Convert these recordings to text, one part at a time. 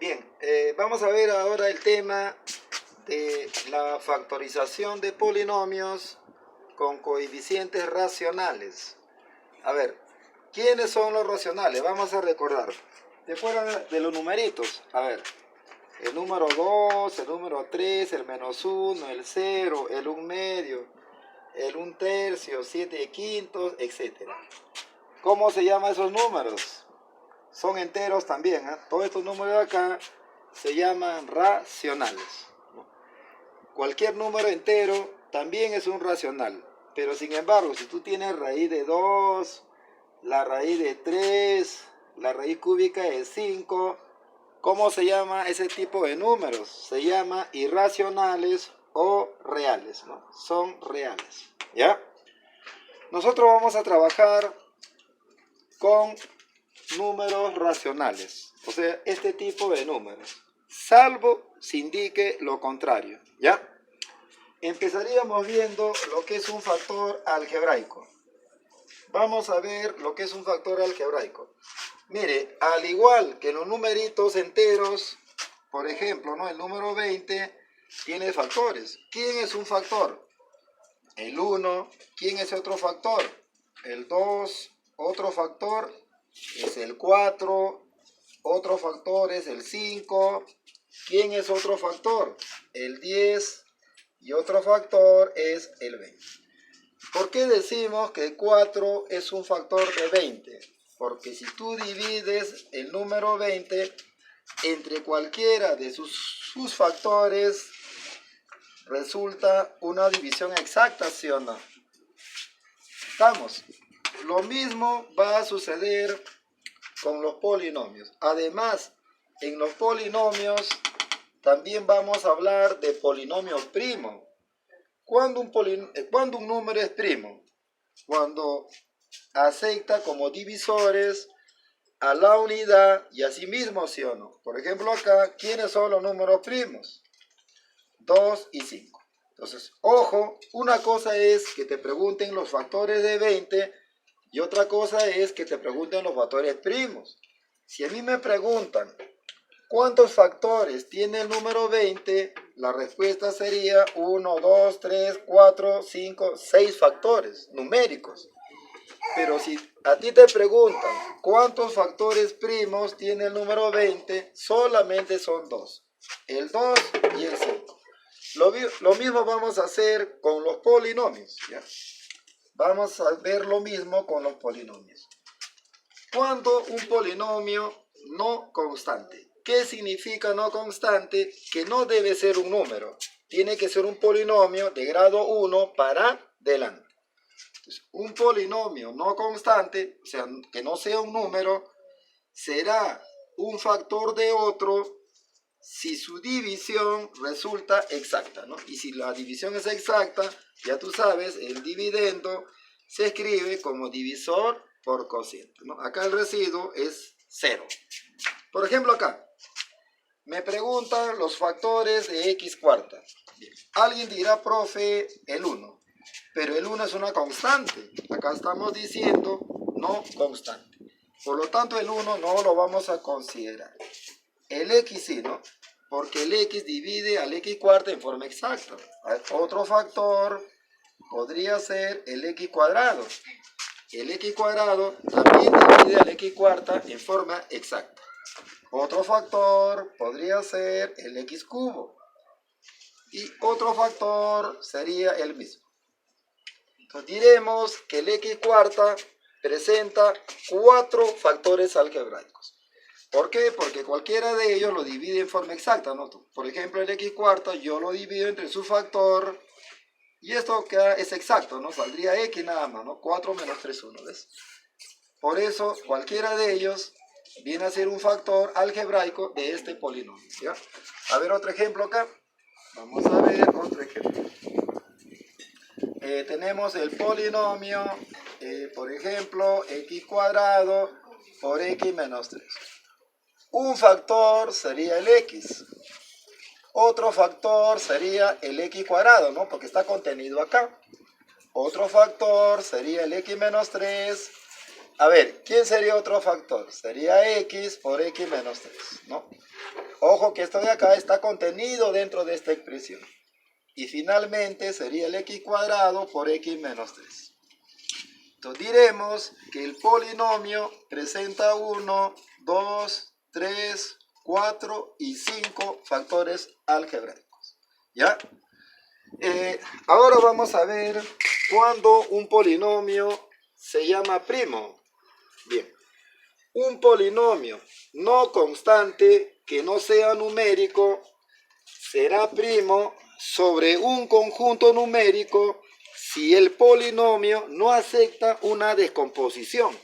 Bien, vamos a ver ahora el tema de la factorización de polinomios con coeficientes racionales. A ver, ¿quiénes son los racionales? Vamos a recordar. ¿Te acuerdas de los numeritos? A ver, el número 2, el número 3, el menos 1, el 0, el 1 medio, el 1 tercio, 7 quintos, etc. ¿Cómo se llaman esos números? Son enteros también, ¿eh? Todos estos números de acá se llaman racionales. Cualquier número entero también es un racional. Pero sin embargo, si tú tienes raíz de 2, la raíz de 3, la raíz cúbica de 5, ¿cómo se llama ese tipo de números? Se llama irracionales o reales, ¿no? Son reales, ¿ya? Nosotros vamos a trabajar con números racionales, o sea, este tipo de números, salvo se indique lo contrario, ¿ya? Empezaríamos viendo lo que es un factor algebraico. Vamos a ver lo que es un factor algebraico. Mire, al igual que los numeritos enteros, por ejemplo, ¿no? El número 20 tiene factores. ¿Quién es un factor? El 1. ¿Quién es otro factor? El 2. Otro factor es el 4. Otro factor es el 5. ¿Quién es otro factor? El 10. Y otro factor es el 20. ¿Por qué decimos que 4 es un factor de 20? Porque si tú divides el número 20 entre cualquiera de sus factores, resulta una división exacta, ¿sí o no? ¿Estamos? Lo mismo va a suceder con los polinomios. Además, en los polinomios también vamos a hablar de polinomio primo. ¿Cuándo un número es primo? Cuando acepta como divisores a la unidad y a sí mismo, ¿sí o no? Por ejemplo acá, ¿quiénes son los números primos? 2 y 5. Entonces, ojo, una cosa es que te pregunten los factores de 20 y otra cosa es que te pregunten los factores primos. Si a mí me preguntan ¿cuántos factores tiene el número 20? La respuesta sería 1, 2, 3, 4, 5, 6 factores numéricos. Pero si a ti te preguntan cuántos factores primos tiene el número 20, solamente son 2. El 2 y el 5. Lo mismo vamos a hacer con los polinomios, ¿ya? Vamos a ver lo mismo con los polinomios. Cuando un polinomio no constante. ¿Qué significa no constante? Que no debe ser un número. Tiene que ser un polinomio de grado 1 para delante. Entonces, un polinomio no constante, o sea, que no sea un número, será un factor de otro si su división resulta exacta, ¿no? Y si la división es exacta, ya tú sabes, el dividendo se escribe como divisor por cociente, ¿no? Acá el residuo es 0. Por ejemplo, acá me preguntan los factores de x cuarta. Bien. Alguien dirá, profe, el 1. Pero el 1 es una constante. Acá estamos diciendo no constante. Por lo tanto, el 1 no lo vamos a considerar. El x sí, ¿no? Porque el x divide al x cuarta en forma exacta. Otro factor podría ser el x cuadrado. El x cuadrado también divide al x cuarta en forma exacta. Otro factor podría ser el x cubo. Y otro factor sería el mismo. Entonces diremos que el x cuarta presenta 4 factores algebraicos. ¿Por qué? Porque cualquiera de ellos lo divide en forma exacta, ¿no? Por ejemplo, el x cuarta yo lo divido entre su factor y esto es exacto, ¿no? Saldría x nada más, ¿no? 4 menos 3, 1, ¿ves? Por eso, cualquiera de ellos viene a ser un factor algebraico de este polinomio, ¿ya? A ver otro ejemplo acá. Vamos a ver otro ejemplo. Tenemos el polinomio, por ejemplo, x cuadrado por x menos 3. Un factor sería el x. Otro factor sería el x cuadrado, ¿no? Porque está contenido acá. Otro factor sería el x menos 3. A ver, ¿quién sería otro factor? Sería x por x menos 3, ¿no? Ojo que esto de acá está contenido dentro de esta expresión. Y finalmente sería el x cuadrado por x menos 3. Entonces diremos que el polinomio presenta 1, 2, 3, 4 y 5 factores algebraicos. ¿Ya? Ahora vamos a ver cuándo un polinomio se llama primo. Bien, un polinomio no constante que no sea numérico será primo sobre un conjunto numérico si el polinomio no acepta una descomposición.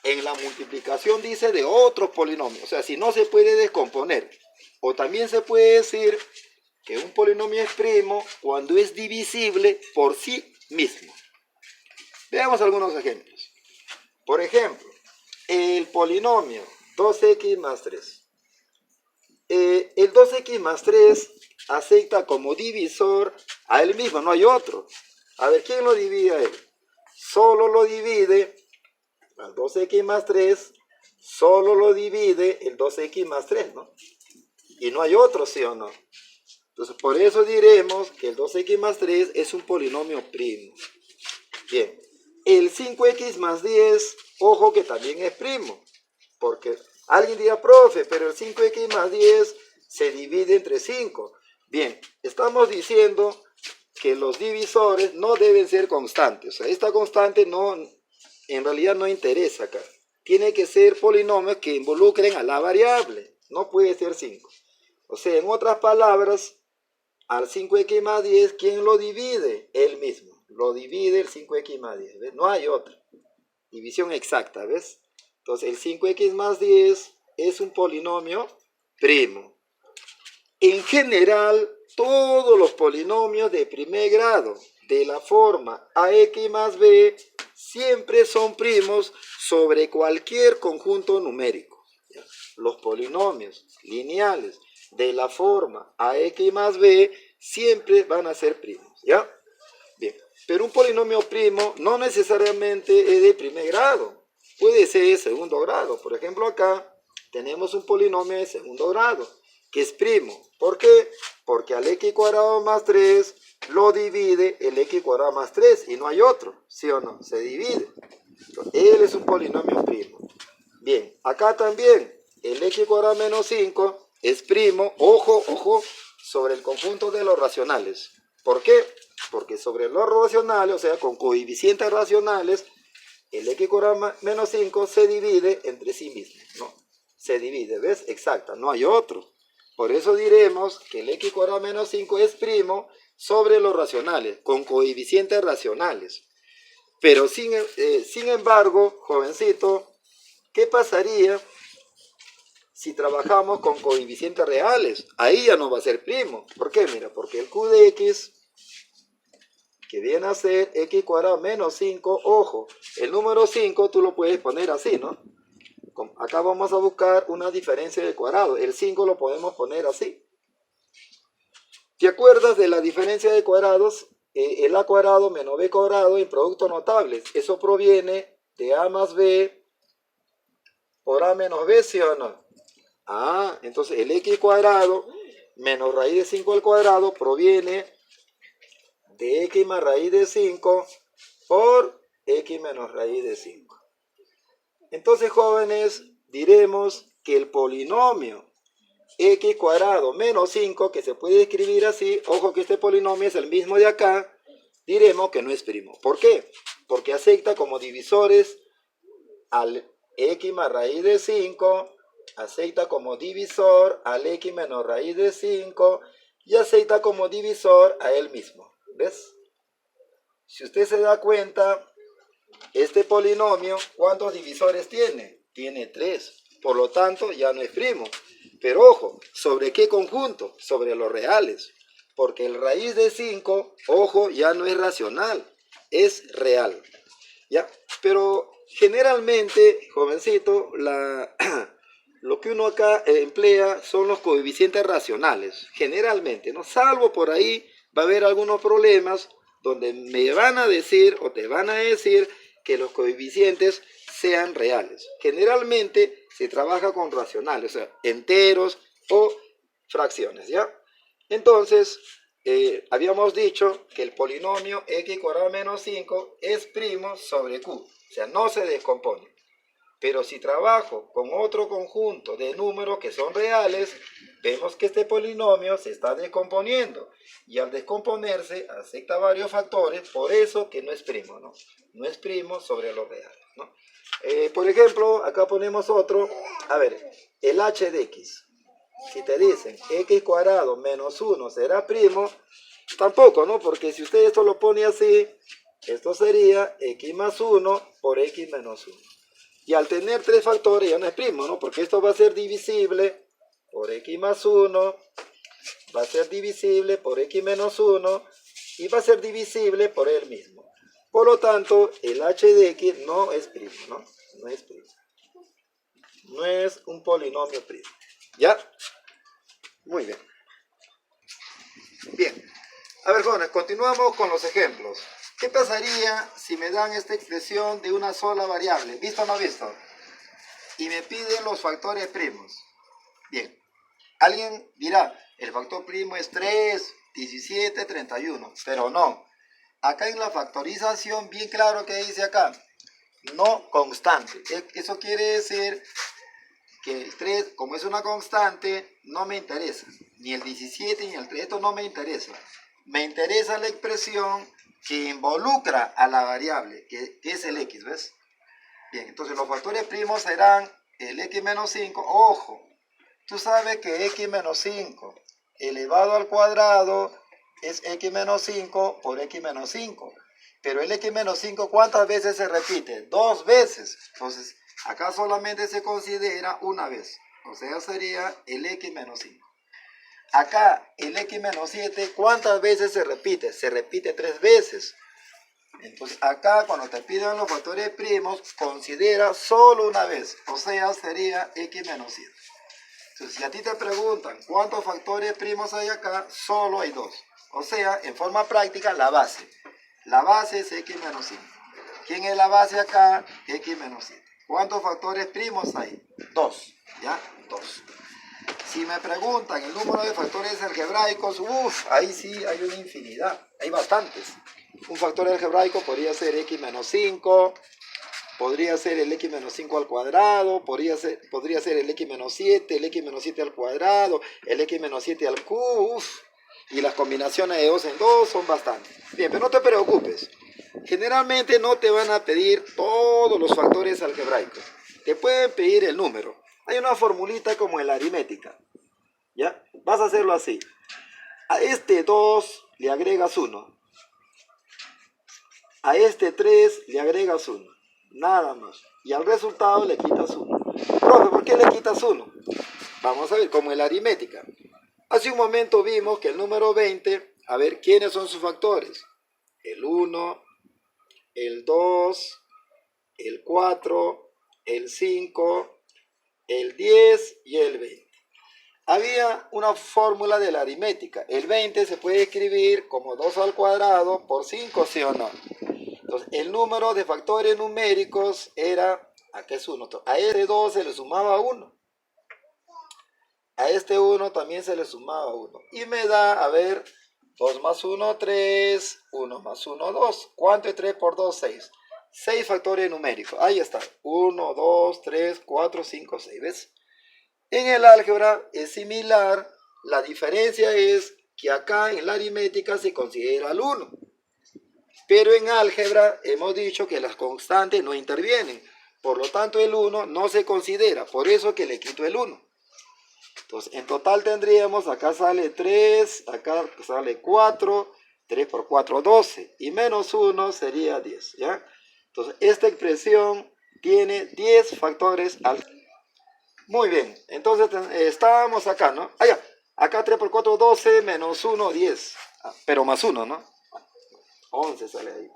En la multiplicación dice de otros polinomios, o sea, si no se puede descomponer. O también se puede decir que un polinomio es primo cuando es divisible por sí mismo. Veamos algunos ejemplos. Por ejemplo, el polinomio 2x más 3. El 2x más 3 acepta como divisor a él mismo, no hay otro. A ver, ¿quién lo divide a él? Solo lo divide al 2x más 3, solo lo divide el 2x más 3, ¿no? Y no hay otro, ¿sí o no? Entonces, por eso diremos que el 2x más 3 es un polinomio primo. Bien, el 5x más 10, ojo que también es primo, porque alguien dirá, profe, pero el 5x más 10 se divide entre 5. Bien, estamos diciendo que los divisores no deben ser constantes. O sea, esta constante no, en realidad no interesa acá. Tiene que ser polinomios que involucren a la variable. No puede ser 5. O sea, en otras palabras, al 5x más 10, ¿quién lo divide? Él mismo. Lo divide el 5x más 10. ¿Ves? No hay otra. División exacta, ¿ves? Entonces, el 5x más 10 es un polinomio primo. En general, todos los polinomios de primer grado de la forma ax más b siempre son primos sobre cualquier conjunto numérico. Los polinomios lineales de la forma ax más b siempre van a ser primos, ¿ya? Bien, pero un polinomio primo no necesariamente es de primer grado, puede ser de segundo grado. Por ejemplo, acá tenemos un polinomio de segundo grado que es primo. ¿Por qué? Porque al x cuadrado más 3 lo divide el x cuadrado más 3 y no hay otro, ¿sí o no? Se divide. Entonces, él es un polinomio primo. Bien, acá también el x cuadrado menos 5 es primo, ojo, ojo, sobre el conjunto de los racionales. ¿Por qué? Porque sobre los racionales, o sea, con coeficientes racionales, el x cuadrado menos 5 se divide entre sí mismo, ¿no? Se divide, ¿ves? Exacta, no hay otro. Por eso diremos que el x cuadrado menos 5 es primo sobre los racionales, con coeficientes racionales. Pero sin embargo, jovencito, ¿qué pasaría si trabajamos con coeficientes reales? Ahí ya no va a ser primo. ¿Por qué? Mira, porque el q de x, que viene a ser x cuadrado menos 5, ojo, el número 5 tú lo puedes poner así, ¿no? Acá vamos a buscar una diferencia de cuadrado. El 5 lo podemos poner así. ¿Te acuerdas de la diferencia de cuadrados? El a cuadrado menos b cuadrado en productos notables. Eso proviene de a más b por a menos b, ¿sí o no? Ah, entonces el x cuadrado menos raíz de 5 al cuadrado proviene de x más raíz de 5 por x menos raíz de 5. Entonces, jóvenes, diremos que el polinomio x cuadrado menos 5, que se puede escribir así, ojo que este polinomio es el mismo de acá, diremos que no es primo. ¿Por qué? Porque acepta como divisores al x más raíz de 5, acepta como divisor al x menos raíz de 5 y acepta como divisor a él mismo. ¿Ves? Si usted se da cuenta, este polinomio, ¿cuántos divisores tiene? Tiene 3. Por lo tanto, ya no es primo. Pero ojo, ¿sobre qué conjunto? Sobre los reales. Porque el raíz de 5, ojo, ya no es racional, es real. ¿Ya? Pero generalmente, jovencito, lo que uno acá emplea son los coeficientes racionales. Generalmente, ¿no? Salvo por ahí va a haber algunos problemas donde me van a decir o te van a decir que los coeficientes sean reales. Generalmente se trabaja con racionales, o sea, enteros o fracciones, ¿ya? Entonces, habíamos dicho que el polinomio x cuadrado menos 5 es primo sobre q, o sea, no se descompone. Pero si trabajo con otro conjunto de números que son reales, vemos que este polinomio se está descomponiendo. Y al descomponerse, acepta varios factores, por eso que no es primo, ¿no? No es primo sobre los reales, ¿no? Por ejemplo, acá ponemos otro. A ver, el h de x. Si te dicen x cuadrado menos 1 será primo, tampoco, ¿no? Porque si usted esto lo pone así, esto sería x más 1 por x menos 1. Y al tener tres factores ya no es primo, ¿no? Porque esto va a ser divisible por x más 1, va a ser divisible por x menos 1 y va a ser divisible por él mismo. Por lo tanto, el h de x no es primo, ¿no? No es primo. No es un polinomio primo. ¿Ya? Muy bien. Bien. A ver, jóvenes, continuamos con los ejemplos. ¿Qué pasaría si me dan esta expresión de una sola variable? ¿Visto o no visto? Y me piden los factores primos. Bien, alguien dirá, el factor primo es 3, 17, 31, pero no. Acá en la factorización, bien claro que dice acá, no constante. Eso quiere decir que el 3, como es una constante, no me interesa. Ni el 17 ni el 3, esto no me interesa. Me interesa la expresión que involucra a la variable, que es el x, ¿ves? Bien, entonces los factores primos serán el x menos 5, ojo, tú sabes que x menos 5 elevado al cuadrado es x menos 5 por x menos 5. Pero el x menos 5, ¿cuántas veces se repite? 2 veces. Entonces, acá solamente se considera una vez. O sea, sería el x menos 5. Acá, el x menos 7, ¿cuántas veces se repite? Se repite 3 veces. Entonces, acá cuando te pidan los factores primos, considera solo una vez. O sea, sería x menos 7. Entonces, si a ti te preguntan cuántos factores primos hay acá, solo hay 2. O sea, en forma práctica, la base. La base es x menos 5. ¿Quién es la base acá? X menos 7. ¿Cuántos factores primos hay? 2. ¿Ya? 2. Si me preguntan el número de factores algebraicos, ahí sí hay una infinidad. Hay bastantes. Un factor algebraico podría ser x menos 5. Podría ser el x menos 5 al cuadrado, podría ser el x menos 7, el x menos 7 al cuadrado, el x menos 7 al cubo, y las combinaciones de 2 en 2 son bastantes. Bien, pero no te preocupes, generalmente no te van a pedir todos los factores algebraicos, te pueden pedir el número. Hay una formulita como en la aritmética, ¿ya? Vas a hacerlo así, a este 2 le agregas 1, a este 3 le agregas 1. Nada más. Y al resultado le quitas 1. Profe, ¿por qué le quitas 1? Vamos a ver, como en la aritmética. Hace un momento vimos que el número 20, a ver, ¿quiénes son sus factores? El 1, el 2, el 4, el 5, el 10 y el 20. Había una fórmula de la aritmética. El 20 se puede escribir como 2 al cuadrado por 5, ¿sí o no? Entonces, el número de factores numéricos era, acá es 1, a este 2 se le sumaba 1, a este 1 también se le sumaba 1, y me da, a ver, 2 más 1, 3, 1 más 1, 2, ¿cuánto es 3 por 2? 6, 6 factores numéricos, ahí está, 1, 2, 3, 4, 5, 6, ¿ves? En el álgebra es similar, la diferencia es que acá en la aritmética se considera el 1. Pero en álgebra hemos dicho que las constantes no intervienen. Por lo tanto, el 1 no se considera. Por eso que le quito el 1. Entonces, en total tendríamos, acá sale 3, acá sale 4, 3 por 4, 12. Y menos 1 sería 10. ¿Ya? Entonces, esta expresión tiene 10 factores álgebra. Muy bien. Entonces, estábamos acá, ¿no? Ya. Acá 3 por 4, 12, menos 1, 10. Pero más 1, ¿no? 11 sale ahí.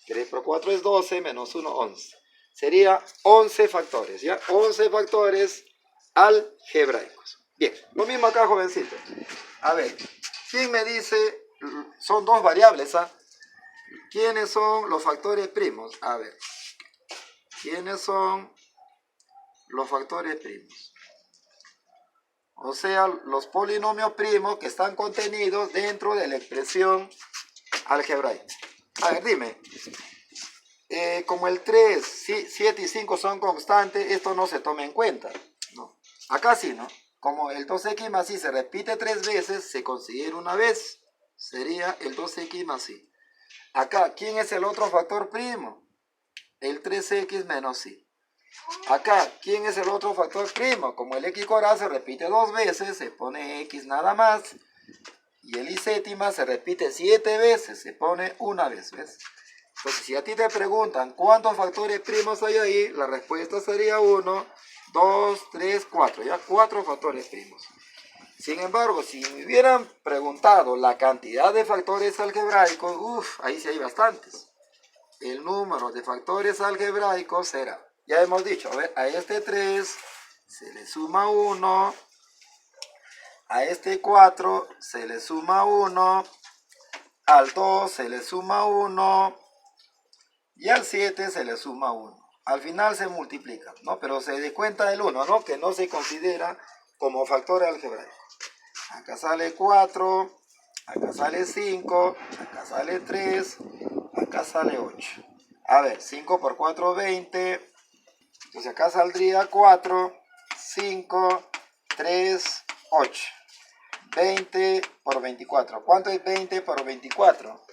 3 por 4 es 12, menos 1, 11. Sería 11 factores, ¿ya? 11 factores algebraicos. Bien, lo mismo acá, jovencito. A ver, ¿quién me dice? Son dos variables, ¿ah? ¿Quiénes son los factores primos? A ver, ¿quiénes son los factores primos. O sea, los polinomios primos que están contenidos dentro de la expresión algebraica. A ver, dime. Como el 3, 7 y 5 son constantes, esto no se toma en cuenta. No. Acá sí, ¿no? Como el 2x más y se repite 3 veces, se considera una vez. Sería el 2x más y. Acá, ¿quién es el otro factor primo? El 3x menos y. Acá, ¿quién es el otro factor primo? Como el x cuadrado se repite 2 veces, se pone x nada más. Y el y séptima se repite 7 veces, se pone una vez, ¿ves? Entonces, si a ti te preguntan cuántos factores primos hay ahí, la respuesta sería 1, 2, 3, 4. Ya 4 factores primos. Sin embargo, si me hubieran preguntado la cantidad de factores algebraicos, ahí sí hay bastantes. El número de factores algebraicos será, ya hemos dicho, a ver, a este 3 se le suma 1, a este 4 se le suma 1, al 2 se le suma 1 y al 7 se le suma 1. Al final se multiplica, ¿no? Pero se descuenta el 1, ¿no? Que no se considera como factor algebraico. Acá sale 4, acá sale 5, acá sale 3, acá sale 8. A ver, 5 por 4, 20. Entonces acá saldría 4, 5, 3, 8. 20 por 24. ¿Cuánto es 20 por 24?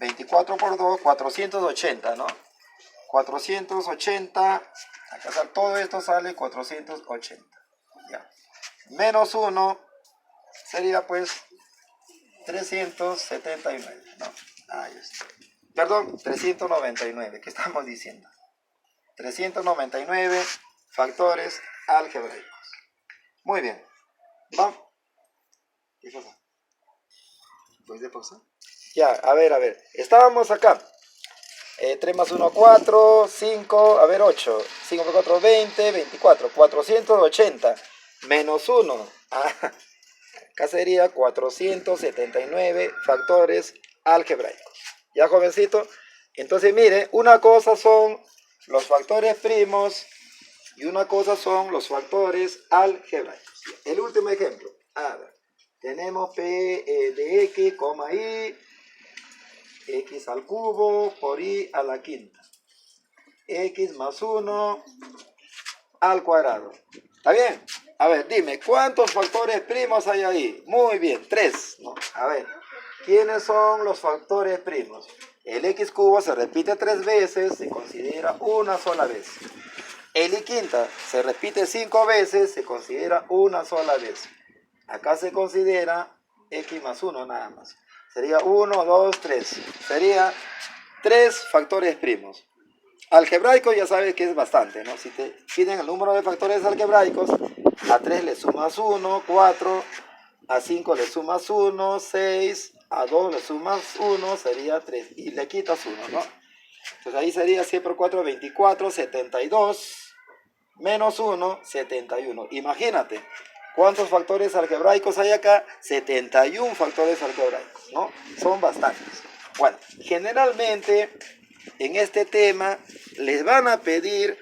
24 por 2, 480, ¿no? 480, acá sale, todo esto sale 480. Ya. Menos 1 sería pues 379, ¿no? Ahí está. Perdón, 399, ¿qué estamos diciendo? 399 factores algebraicos. Muy bien. Vamos. ¿Qué pasa? ¿Puedes pausar? Ya, a ver. Estábamos acá. 3 más 1, 4, 5, a ver, 8. 5 por 4, 20, 24. 480 menos 1. Acá sería 479 factores algebraicos. ¿Ya, jovencito? Entonces, mire, una cosa son los factores primos y una cosa son los factores algebraicos. El último ejemplo. A ver, tenemos P de X, Y, X al cubo por Y a la quinta. X más 1 al cuadrado. ¿Está bien? A ver, dime, ¿cuántos factores primos hay ahí? Muy bien, 3. ¿No? A ver, ¿quiénes son los factores primos? El x cubo se repite 3 veces, se considera una sola vez. El y quinta se repite 5 veces, se considera una sola vez. Acá se considera x más 1 nada más. Sería 1, 2, 3. Sería 3 factores primos. Algebraico ya sabes que es bastante, ¿no? Si te piden el número de factores algebraicos, a 3 le sumas 1, 4, a 5 le sumas 1, 6, a 2 le sumas 1, sería 3, y le quitas 1, ¿no? Entonces ahí sería 100 por 4, 24, 72, menos 1, 71. Imagínate, ¿cuántos factores algebraicos hay acá? 71 factores algebraicos, ¿no? Son bastantes. Bueno, generalmente en este tema les van a pedir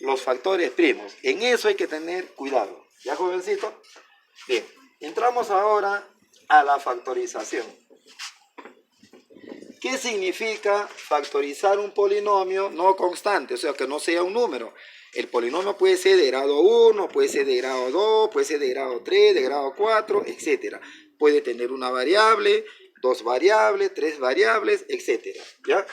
los factores primos. En eso hay que tener cuidado. ¿Ya, jovencito? Bien, entramos ahora a la factorización. ¿Qué significa factorizar un polinomio no constante? O sea, que no sea un número. El polinomio puede ser de grado 1, puede ser de grado 2, puede ser de grado 3, de grado 4, etc. Puede tener una variable, 2 variables, 3 variables, etc. ¿Ya?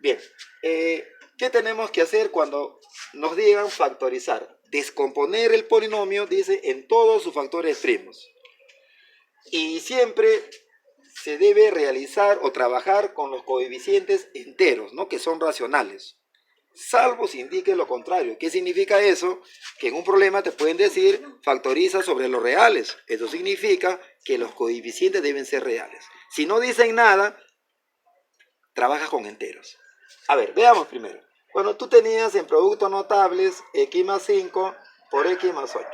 Bien, ¿qué tenemos que hacer cuando nos digan factorizar? Descomponer el polinomio, dice, en todos sus factores primos. Y siempre se debe realizar o trabajar con los coeficientes enteros, ¿no? Que son racionales. Salvo se indique lo contrario. ¿Qué significa eso? Que en un problema te pueden decir factoriza sobre los reales. Eso significa que los coeficientes deben ser reales. Si no dicen nada, trabaja con enteros. A ver, veamos primero. Cuando tú tenías en productos notables x más 5 por x más 8.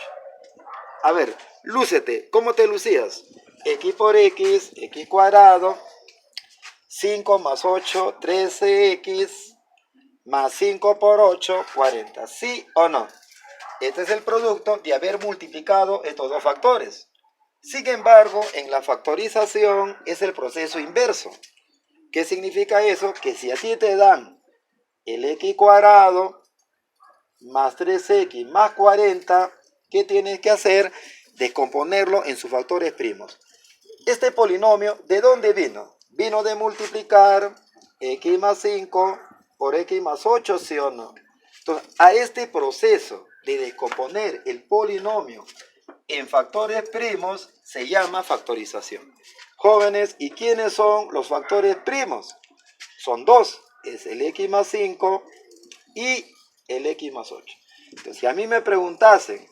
A ver, lúcete. ¿Cómo te lucías? X por x, x cuadrado, 5 más 8, 13x, más 5 por 8, 40. ¿Sí o no? Este es el producto de haber multiplicado estos dos factores. Sin embargo, en la factorización es el proceso inverso. ¿Qué significa eso? Que si a ti te dan el x cuadrado más 3x más 40, ¿qué tienes que hacer? Descomponerlo en sus factores primos. Este polinomio, ¿de dónde vino? Vino de multiplicar x más 5 por x más 8, ¿sí o no? Entonces, a este proceso de descomponer el polinomio en factores primos se llama factorización. Jóvenes, ¿y quiénes son los factores primos? Son dos, es el x más 5 y el x más 8. Entonces, si a mí me preguntasen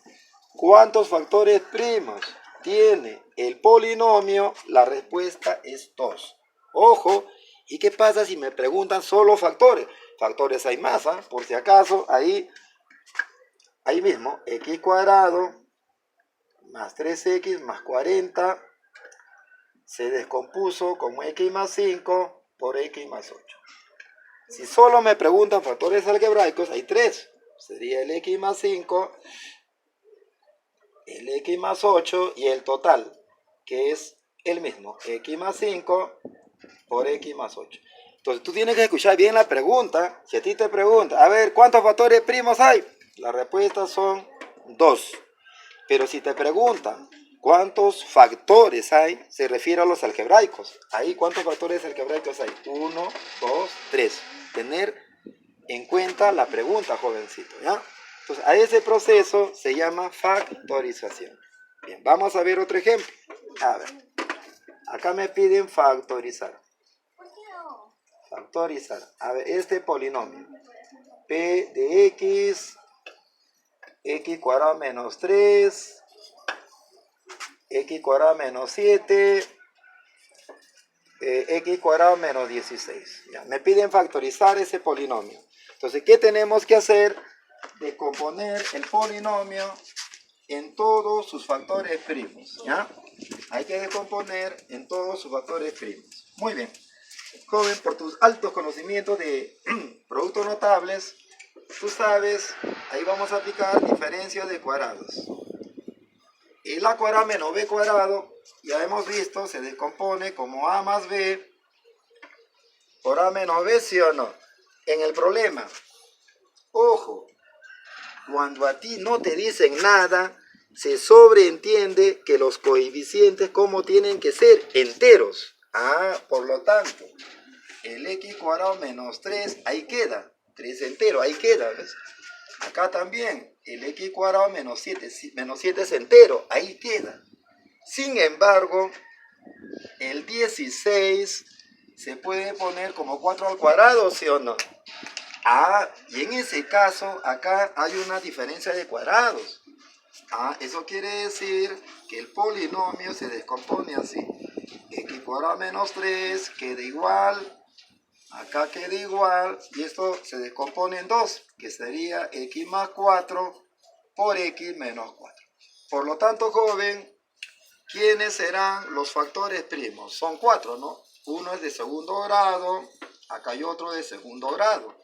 cuántos factores primos tiene el polinomio, la respuesta es 2. Ojo, ¿y qué pasa si me preguntan solo factores? Factores hay más, ¿eh? Por si acaso, ahí mismo, x cuadrado más 3x más 40 se descompuso como x más 5 por x más 8. Si solo me preguntan factores algebraicos, hay 3. Sería el x más 5, el x más 8 y el total, que es el mismo, x más 5 por x más 8. Entonces tú tienes que escuchar bien la pregunta. Si a ti te preguntan, a ver, ¿cuántos factores primos hay? La respuesta son 2. Pero si te preguntan cuántos factores hay, se refiere a los algebraicos. Ahí, ¿cuántos factores algebraicos hay? 1, 2, 3. Tener en cuenta la pregunta, jovencito, ¿ya? Entonces, a ese proceso se llama factorización. Bien, vamos a ver otro ejemplo. A ver, acá me piden factorizar. Factorizar. A ver, este polinomio. P de x cuadrado menos 3, x cuadrado menos 7, x cuadrado menos 16. Ya, me piden factorizar ese polinomio. Entonces, ¿qué tenemos que hacer? Descomponer el polinomio en todos sus factores primos. ¿Ya? Hay que descomponer en todos sus factores primos. Muy bien. Joven, por tus altos conocimientos de productos notables, tú sabes, ahí vamos a aplicar diferencias de cuadrados. El a cuadrado menos b cuadrado, ya hemos visto, se descompone como a más b por a menos b, ¿sí o no? En el problema, ojo, cuando a ti no te dicen nada, se sobreentiende que los coeficientes como tienen que ser enteros. Por lo tanto, el x cuadrado menos 3, ahí queda, 3 entero, ahí queda, ¿ves? Acá también, el x cuadrado menos 7 es entero, ahí queda. Sin embargo, el 16 se puede poner como 4 al cuadrado, ¿sí o no? Y en ese caso, acá hay una diferencia de cuadrados. Eso quiere decir que el polinomio se descompone así. X cuadrado menos 3 queda igual. Acá queda igual, y esto se descompone en 2, que sería x más 4 por x menos 4. Por lo tanto, joven, ¿quiénes serán los factores primos? Son 4, ¿no? Uno es de segundo grado, acá hay otro de segundo grado.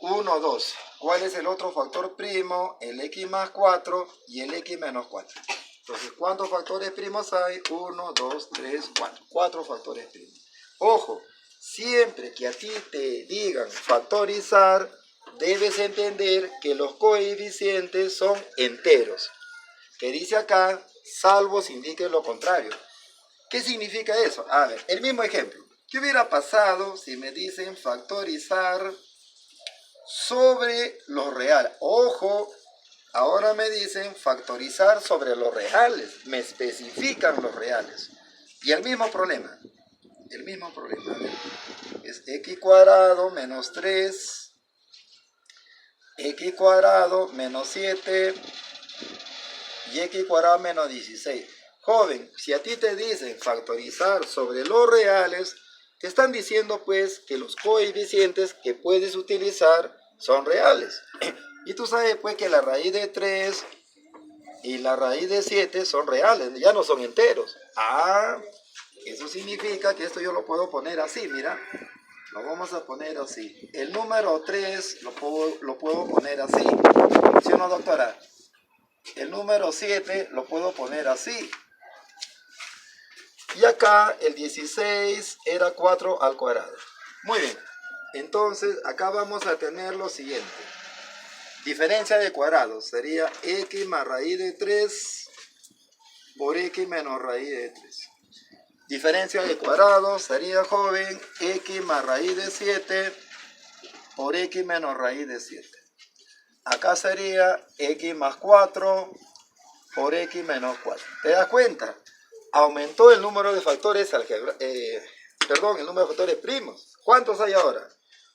1, 2. ¿Cuál es el otro factor primo? El x más 4 y el x menos 4. Entonces, ¿cuántos factores primos hay? 1, 2, 3, 4. 4 factores primos. Ojo. Siempre que a ti te digan factorizar, debes entender que los coeficientes son enteros. Que dice acá, salvo se indique lo contrario. ¿Qué significa eso? A ver, el mismo ejemplo. ¿Qué hubiera pasado si me dicen factorizar sobre los reales? Ojo, ahora me dicen factorizar sobre los reales. Me especifican los reales. Y el mismo problema. Es x cuadrado menos 3, x cuadrado menos 7 y x cuadrado menos 16. Joven, si a ti te dicen factorizar sobre los reales, te están diciendo pues que los coeficientes que puedes utilizar son reales. Y tú sabes pues que la raíz de 3 y la raíz de 7 son reales, ya no son enteros. Eso significa que esto yo lo puedo poner así, mira. lo vamos a poner así. El número 3 lo puedo poner así. ¿Sí o no, doctora? El número 7 lo puedo poner así. Y acá el 16 era 4 al cuadrado. Muy bien. Entonces acá vamos a tener lo siguiente. Diferencia de cuadrados sería x más raíz de 3 por x menos raíz de 3. Diferencia de cuadrados sería, joven, x más raíz de 7 por x menos raíz de 7. Acá sería x más 4 por x menos 4. ¿Te das cuenta? Aumentó el número de factores el número de factores primos. ¿Cuántos hay ahora?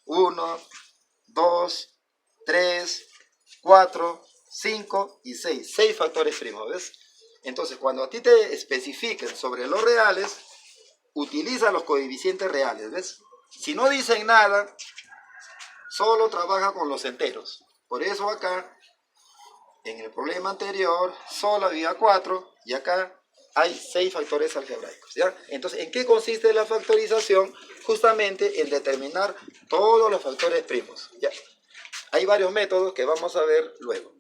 1, 2, 3, 4, 5 y 6. 6 factores primos, ¿ves? Entonces, cuando a ti te especifiquen sobre los reales, utiliza los coeficientes reales, ¿ves? Si no dicen nada, solo trabaja con los enteros. Por eso acá, en el problema anterior, solo había 4 y acá hay 6 factores algebraicos, ¿ya? Entonces, ¿en qué consiste la factorización? Justamente en determinar todos los factores primos, ¿ya? Hay varios métodos que vamos a ver luego.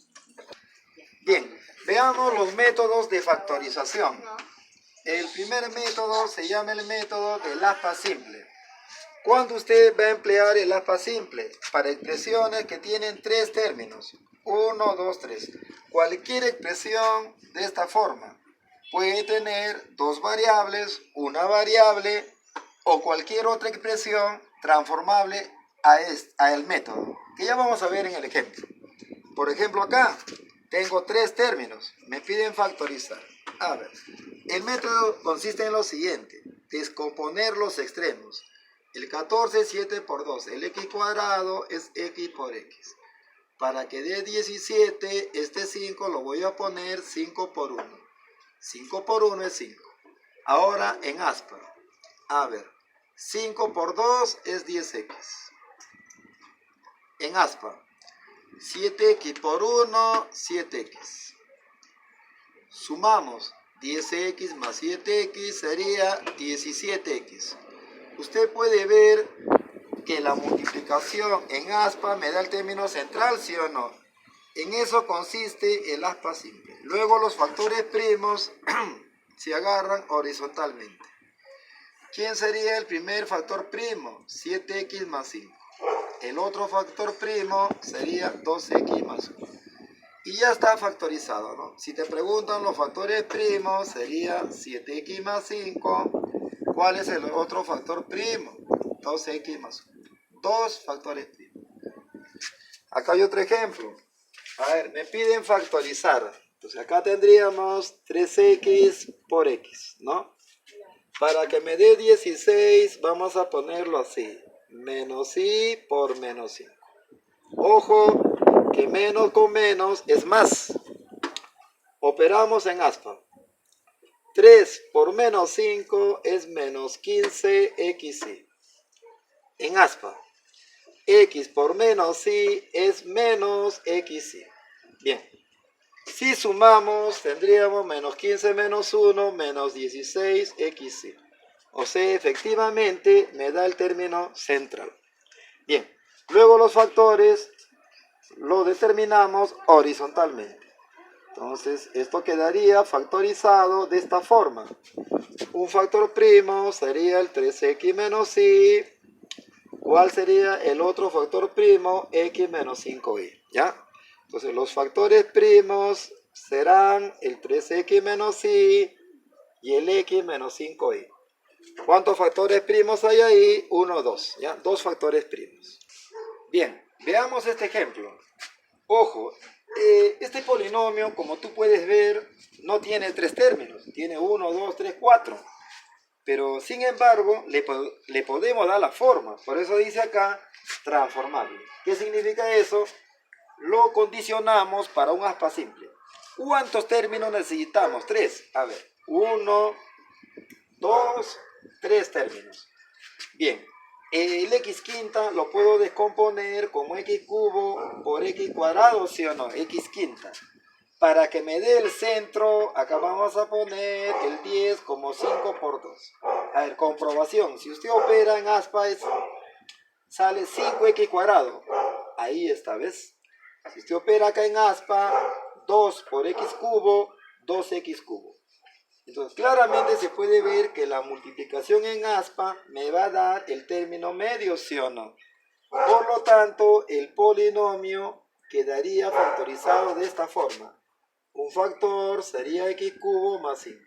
Bien, veamos los métodos de factorización. El primer método se llama el método del aspa simple. ¿Cuándo usted va a emplear el aspa simple? Para expresiones que tienen 3 términos. 1, 2, 3. Cualquier expresión de esta forma puede tener 2 variables, una variable o cualquier otra expresión transformable a el método, que ya vamos a ver en el ejemplo. Por ejemplo, acá tengo 3 términos, me piden factorizar. A ver, el método consiste en lo siguiente: descomponer los extremos. El 14 es 7 por 2, el x cuadrado es x por x. Para que dé 17, este 5 lo voy a poner 5 por 1. 5 por 1 es 5. Ahora en aspa. A ver, 5 por 2 es 10x. En aspa. 7x por 1, 7x. Sumamos 10x más 7x sería 17x. Usted puede ver que la multiplicación en aspa me da el término central, ¿sí o no? En eso consiste el aspa simple. Luego los factores primos se agarran horizontalmente. ¿Quién sería el primer factor primo? 7x más 5. El otro factor primo sería 2x más 1. Y ya está factorizado, ¿no? Si te preguntan los factores primos, sería 7x más 5. ¿Cuál es el otro factor primo? 2x más 1. 2 factores primos. Acá hay otro ejemplo. A ver, me piden factorizar. Entonces acá tendríamos 3x por x, ¿no? Para que me dé 16, vamos a ponerlo así. Menos y por menos 5. Ojo, que menos con menos es más. Operamos en aspa. 3 por menos 5 es menos 15xy. En aspa. X por menos y es menos xy. Bien. Si sumamos, tendríamos menos 15 menos 1 menos 16xy. O sea, efectivamente me da el término central. Bien. Luego los factores lo determinamos horizontalmente. Entonces, esto quedaría factorizado de esta forma. Un factor primo sería el 3x menos y. ¿Cuál sería el otro factor primo? X menos 5y. ¿Ya? Entonces, los factores primos serán el 3x menos y el x menos 5y. ¿Cuántos factores primos hay ahí? 1, 2. ¿Ya? 2 factores primos. Bien, veamos este ejemplo. Ojo, este polinomio, como tú puedes ver, no tiene 3 términos. Tiene 1, 2, 3, 4. Pero, sin embargo, le podemos dar la forma. Por eso dice acá, transformable. ¿Qué significa eso? Lo condicionamos para un aspa simple. ¿Cuántos términos necesitamos? 3. A ver, 1, 2, 3 términos. Bien. El x quinta lo puedo descomponer como x cubo por x cuadrado, ¿sí o no? X quinta. Para que me dé el centro, acá vamos a poner el 10 como 5 por 2. A ver, comprobación. Si usted opera en aspa es sale 5x cuadrado. Ahí está, ¿ves? Si usted opera acá en aspa, 2 por x cubo, 2x cubo. Entonces, claramente se puede ver que la multiplicación en aspa me va a dar el término medio, ¿sí o no? Por lo tanto, el polinomio quedaría factorizado de esta forma. Un factor sería x cubo más 5.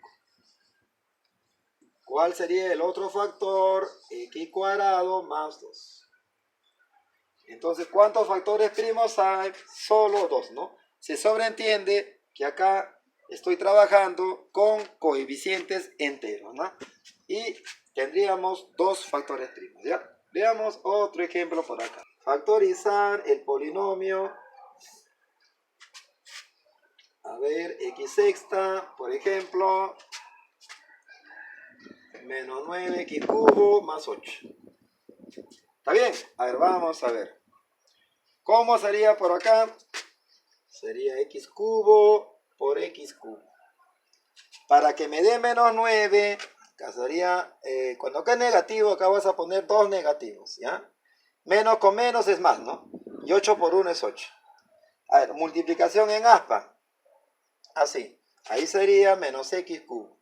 ¿Cuál sería el otro factor? X cuadrado más 2. Entonces, ¿cuántos factores primos hay? Solo 2, ¿no? Se sobreentiende que acá estoy trabajando con coeficientes enteros, ¿no? Y tendríamos 2 factores primos, ¿ya? Veamos otro ejemplo por acá. Factorizar el polinomio. A ver, x sexta, por ejemplo, menos 9x cubo más 8. ¿Está bien? A ver, vamos a ver. ¿Cómo sería por acá? Sería x cubo por x cubo. Para que me dé menos 9, acá sería, cuando acá es negativo, acá vas a poner 2 negativos, ¿ya? Menos con menos es más, ¿no? Y 8 por 1 es 8. A ver, multiplicación en aspa. Así. Ahí sería menos x cubo.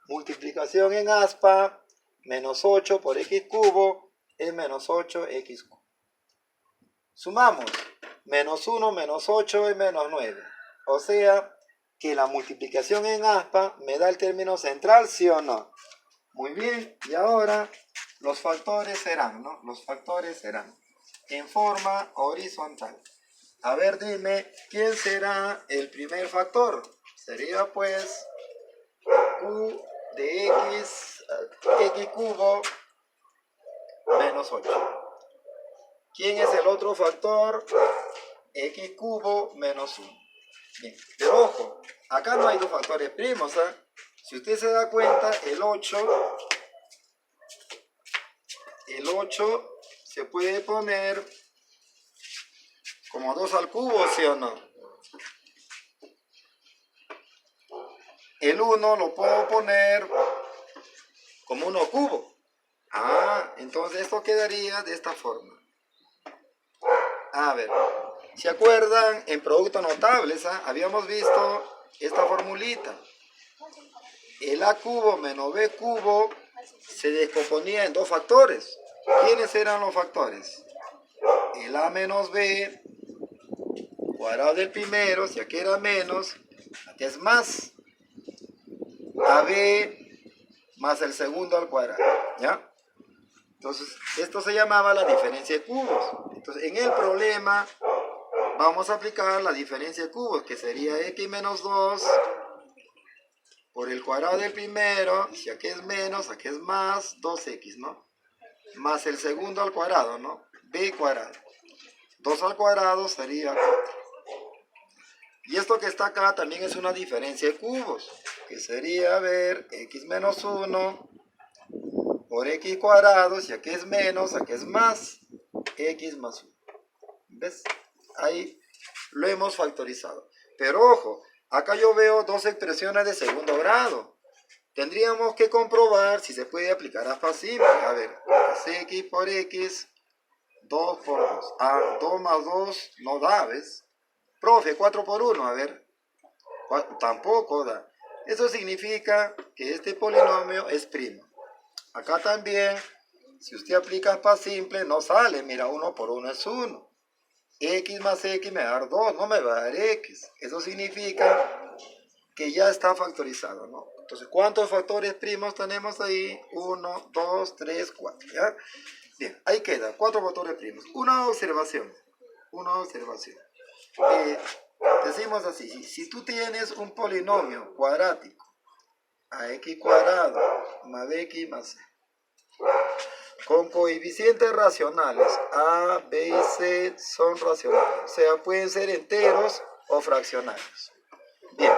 Multiplicación en aspa, menos 8 por x cubo es menos 8x cubo. Sumamos. Menos 1 menos 8 es menos 9. O sea que la multiplicación en aspa me da el término central, ¿sí o no? Muy bien, y ahora los factores serán, ¿no? Los factores serán en forma horizontal. A ver, dime, ¿quién será el primer factor? Sería pues q de x cubo menos 8. ¿Quién es el otro factor? X cubo menos 1. Bien, pero ojo, acá no hay dos factores primos, ¿eh? Si usted se da cuenta, el 8 se puede poner como 2 al cubo, ¿sí o no? El 1 lo puedo poner como 1 cubo. Ah, entonces esto quedaría de esta forma. A ver, ¿se acuerdan? En productos notables, habíamos visto esta formulita. El a cubo menos b cubo se descomponía en dos factores. ¿Quiénes eran los factores? El a menos b cuadrado del primero, si aquí era menos, aquí es más. AB más el segundo al cuadrado, ¿ya? Entonces, esto se llamaba la diferencia de cubos. Entonces, en el problema vamos a aplicar la diferencia de cubos, que sería x menos 2 por el cuadrado del primero, si aquí es menos, aquí es más, 2x, ¿no? Más el segundo al cuadrado, ¿no? B cuadrado. 2 al cuadrado sería 4. Y esto que está acá también es una diferencia de cubos, que sería, a ver, x menos 1 por x cuadrado, si aquí es menos, aquí es más, x más 1. ¿Ves? Ahí lo hemos factorizado. Pero ojo, acá yo veo dos expresiones de segundo grado. Tendríamos que comprobar si se puede aplicar aspa simple. A ver, es x por x, 2 por 2. Ah, 2 más 2 no da, ¿ves? Profe, 4 por 1, a ver. Tampoco da. Eso significa que este polinomio es primo. Acá también, si usted aplica aspa simple, no sale. Mira, 1 por 1 es 1. X más X me va a dar 2, no me va a dar X. Eso significa que ya está factorizado, ¿no? Entonces, ¿cuántos factores primos tenemos ahí? 1, 2, 3, 4, ¿ya? Bien, ahí queda, 4 factores primos. Una observación. Decimos así, si tú tienes un polinomio cuadrático, ax cuadrado más bx más c, con coeficientes racionales, a, b y c son racionales, o sea, pueden ser enteros o fraccionarios. Bien,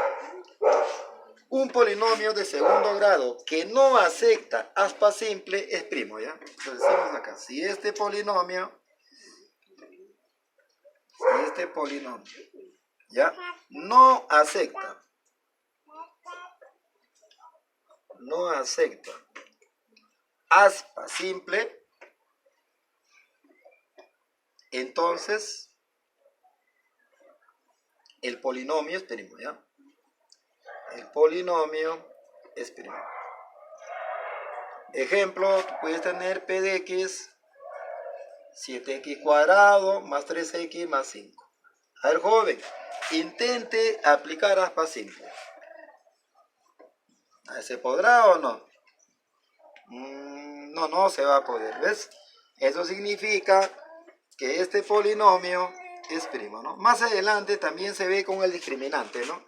un polinomio de segundo grado que no acepta aspa simple es primo, ¿ya? Entonces decimos acá, si este polinomio, ¿ya? No acepta aspa simple, entonces el polinomio es primo, ¿ya? El polinomio es primo. Ejemplo, tú puedes tener p de x 7x cuadrado más 3x más 5. A ver, joven, intente aplicar aspa simple. ¿Se podrá o no? No se va a poder, ¿ves? Eso significa que este polinomio es primo, ¿no? Más adelante también se ve con el discriminante, ¿no?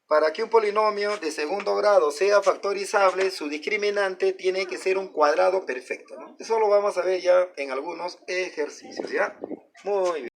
Para que un polinomio de segundo grado sea factorizable, su discriminante tiene que ser un cuadrado perfecto, ¿no? Eso lo vamos a ver ya en algunos ejercicios, ¿ya? Muy bien.